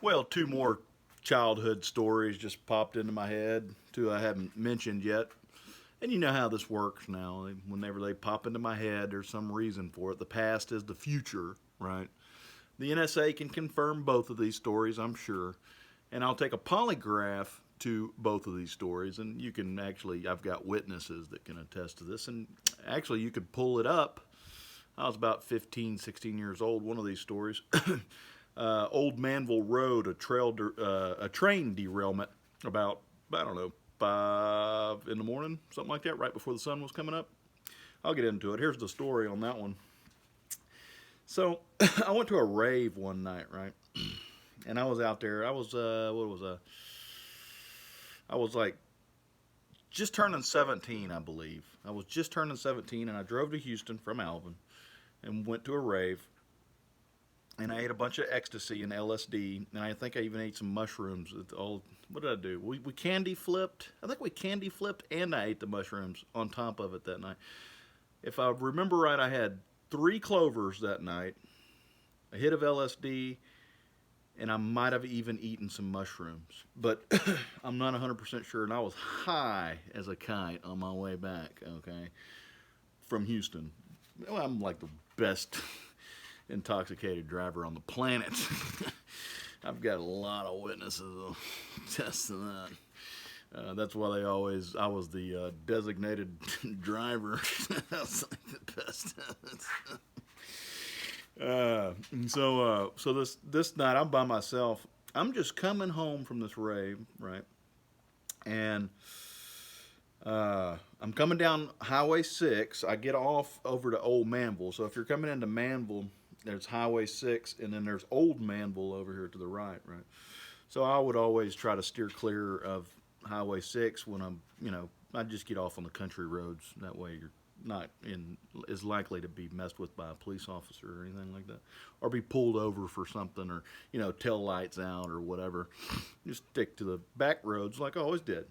Well, two more childhood stories just popped into my head. Two I haven't mentioned yet. And you know how this works now. Whenever they pop into my head, there's some reason for it. The past is the future, right? The NSA can confirm both of these stories, I'm sure. And I'll take a polygraph to both of these stories. And you can actually, I've got witnesses that can attest to this. And actually, you could pull it up. I was about 15, 16 years old, one of these stories. Old Manville Road, a train derailment about, I don't know, 5 in the morning, something like that, right before the sun was coming up. I'll get into it. Here's the story on that one. So I went to a rave one night, right? And I was out there. I was, what was I was like just turning 17, I believe. I was just turning 17, and I drove to Houston from Alvin and went to a rave. And I ate a bunch of ecstasy and LSD, and I think I even ate some mushrooms. What did I do? We candy flipped. I think we candy flipped, and I ate the mushrooms on top of it that night. If I remember right, I had 3 clovers that night, a hit of LSD, and I might have even eaten some mushrooms. But I'm not 100% sure, and I was high as a kite on my way back, okay, from Houston. Well, I'm like the best intoxicated driver on the planet. I've got a lot of witnesses attest to that. That's why I was the designated driver. I was like the best. So this night I'm by myself. I'm just coming home from this rave, right? And I'm coming down Highway 6. I get off over to Old Manville. So if you're coming into Manville, there's Highway 6, and then there's Old Manville over here to the right, right? So I would always try to steer clear of Highway 6 when I just get off on the country roads. That way you're not as likely to be messed with by a police officer or anything like that, or be pulled over for something, or tail lights out or whatever. Just stick to the back roads like I always did.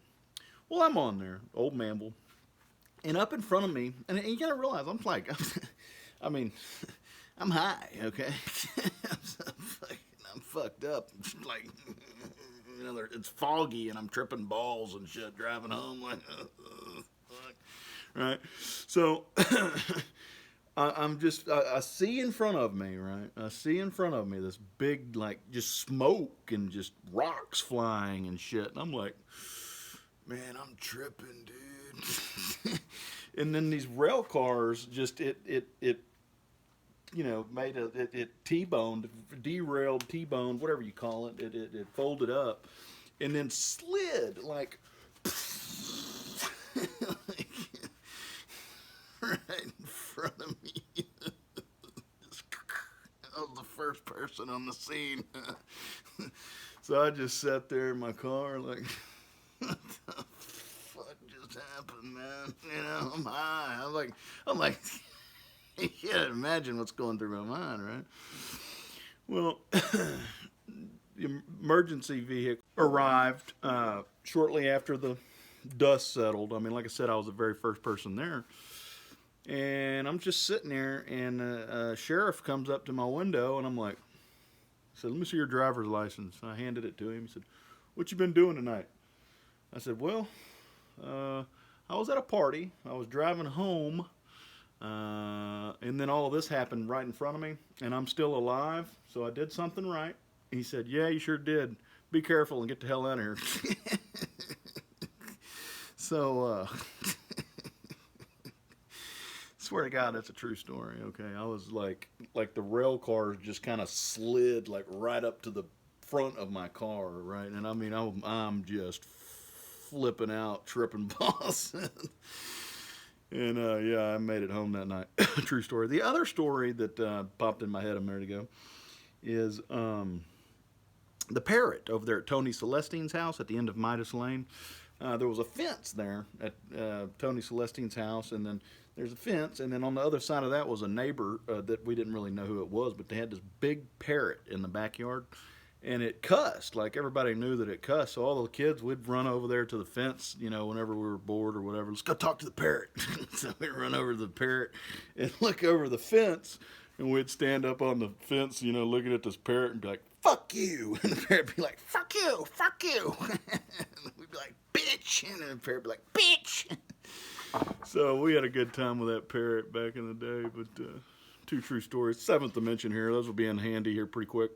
Well, I'm on there, Old Manville, and up in front of me, and you gotta realize I'm like, I mean, I'm high, okay? I'm fucked up. Like, it's foggy and I'm tripping balls and shit driving home like, fuck. Right? So I see in front of me, right? I see in front of me this big, like, just smoke and just rocks flying and shit. And I'm like, man, I'm tripping, dude. And then these rail cars just, made it T-boned, derailed, T-boned, whatever you call it. It folded up and then slid like right in front of me. I was the first person on the scene. So I just sat there in my car like, what the fuck just happened, man? I'm high. I'm like, you can't imagine what's going through my mind, right? Well, the emergency vehicle arrived shortly after the dust settled. I mean, like I said, I was the very first person there. And I'm just sitting there, and a sheriff comes up to my window, and I'm like, I said, let me see your driver's license. I handed it to him. He said, what you been doing tonight? I said, well, I was at a party. I was driving home. And then all of this happened right in front of me, and I'm still alive, so I did something right. He said, yeah, you sure did. Be careful and get the hell out of here. So, swear to God, that's a true story, okay? I was like the rail cars just kind of slid, like, right up to the front of my car, right? And I mean, I'm just flipping out, tripping balls. And yeah, I made it home that night. True story. The other story that popped in my head a minute ago is the parrot over there at Tony Celestine's house at the end of Midas Lane. There was a fence there at Tony Celestine's house, and then there's a fence, and then on the other side of that was a neighbor that we didn't really know who it was, but they had this big parrot in the backyard. And it cussed, like everybody knew that it cussed. So all the kids, we'd run over there to the fence, whenever we were bored or whatever. Let's go talk to the parrot. So we'd run over to the parrot and look over the fence, and we'd stand up on the fence, looking at this parrot and be like, fuck you. And the parrot would be like, fuck you, fuck you. And we'd be like, bitch. And then the parrot would be like, bitch. So we had a good time with that parrot back in the day. But two true stories. Seventh to mention here. Those will be in handy here pretty quick.